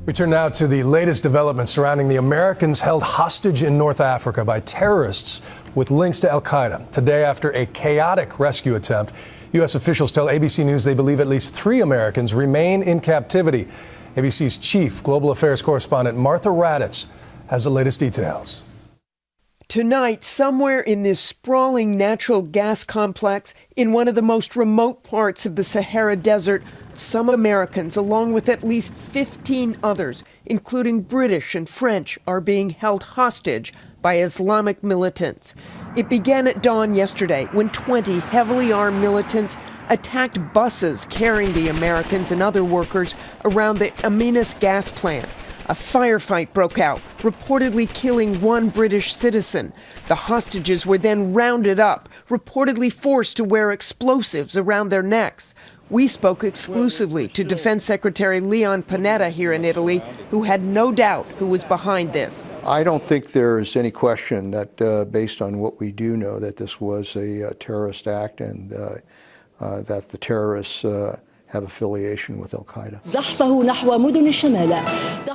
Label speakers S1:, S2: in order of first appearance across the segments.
S1: We turn now to the latest developments surrounding the Americans held hostage in North Africa by terrorists with links to al-Qaeda. Today, after a chaotic rescue attempt, U.S. officials tell ABC News they believe at least 3 Americans remain in captivity. ABC's chief global affairs correspondent Martha Raddatz has the latest details.
S2: Tonight, somewhere in this sprawling natural gas complex in one of the most remote parts of the Sahara Desert, some Americans, along with at least 15 others, including British and French, are being held hostage by Islamic militants. It began at dawn yesterday when 20 heavily armed militants attacked buses carrying the Americans and other workers around the Aminas gas plant. A firefight broke out, reportedly killing 1 British citizen. The hostages were then rounded up, reportedly forced to wear explosives around their necks. We spoke exclusively to Defense Secretary Leon Panetta here in Italy, who had no doubt who was behind this.
S3: I don't think there's any question that, based on what we do know, that this was a terrorist act and that the terrorists have affiliation with al-Qaeda.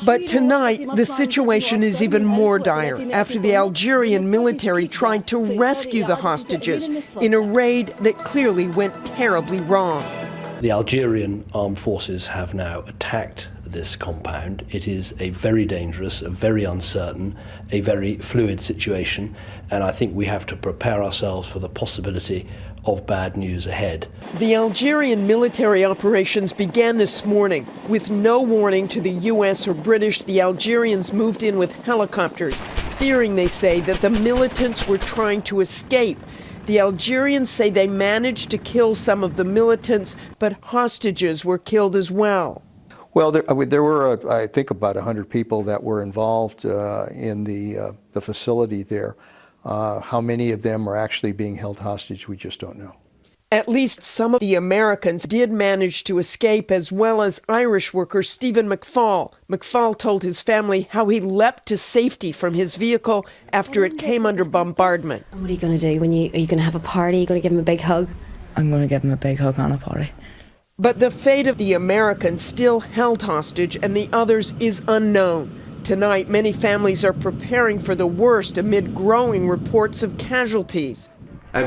S2: But tonight, the situation is even more dire after the Algerian military tried to rescue the hostages in a raid that clearly went terribly wrong.
S4: The Algerian armed forces have now attacked this compound. It is a very dangerous, a very uncertain, a very fluid situation, and I think we have to prepare ourselves for the possibility of bad news ahead.
S2: The Algerian military operations began this morning. With no warning to the U.S. or British, the Algerians moved in with helicopters, fearing, they say, that the militants were trying to escape. The Algerians say they managed to kill some of the militants, but hostages were killed as well.
S3: Well, there were, I think, about 100 people that were involved in the facility there. How many of them are actually being held hostage, we just don't know.
S2: At least some of the Americans did manage to escape, as well as Irish worker Stephen McFall. McFall told his family how he leapt to safety from his vehicle after it came under bombardment.
S5: What are you going to do? Are you going to have a party? Are you going to give him a big hug?
S6: I'm going to give him a big hug and a party.
S2: But the fate of the Americans still held hostage and the others is unknown. Tonight, many families are preparing for the worst amid growing reports of casualties. The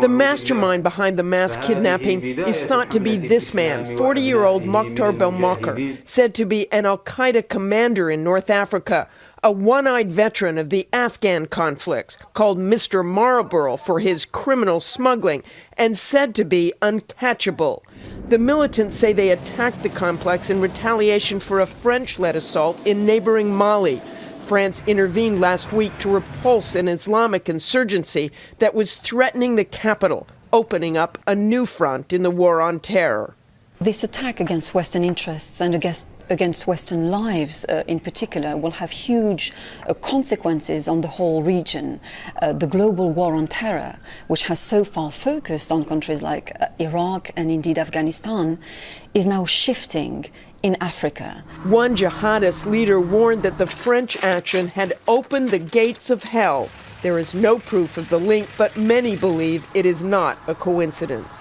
S2: mastermind behind the mass kidnapping is thought to be this man, 40-year-old Mokhtar Belmokhtar, said to be an al-Qaeda commander in North Africa, a one-eyed veteran of the Afghan conflicts, called Mr. Marlborough for his criminal smuggling, and said to be uncatchable. The militants say they attacked the complex in retaliation for a French-led assault in neighboring Mali. France intervened last week to repulse an Islamic insurgency that was threatening the capital, opening up a new front in the war on terror.
S7: This attack against Western interests and against Western lives in particular will have huge consequences on the whole region. The global war on terror, which has so far focused on countries like Iraq and indeed Afghanistan, is now shifting in Africa.
S2: One jihadist leader warned that the French action had opened the gates of hell. There is no proof of the link, but many believe it is not a coincidence.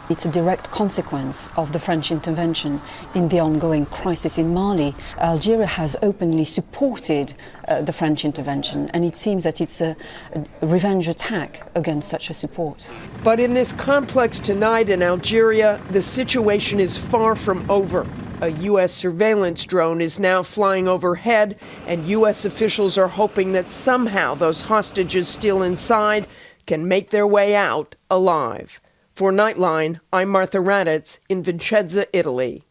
S7: It's a direct consequence of the French intervention in the ongoing crisis in Mali. Algeria has openly supported the French intervention, and it seems that it's a revenge attack against such a support.
S2: But in this complex tonight in Algeria, the situation is far from over. A U.S. surveillance drone is now flying overhead, and U.S. officials are hoping that somehow those hostages still inside can make their way out alive. For Nightline, I'm Martha Raddatz in Vicenza, Italy.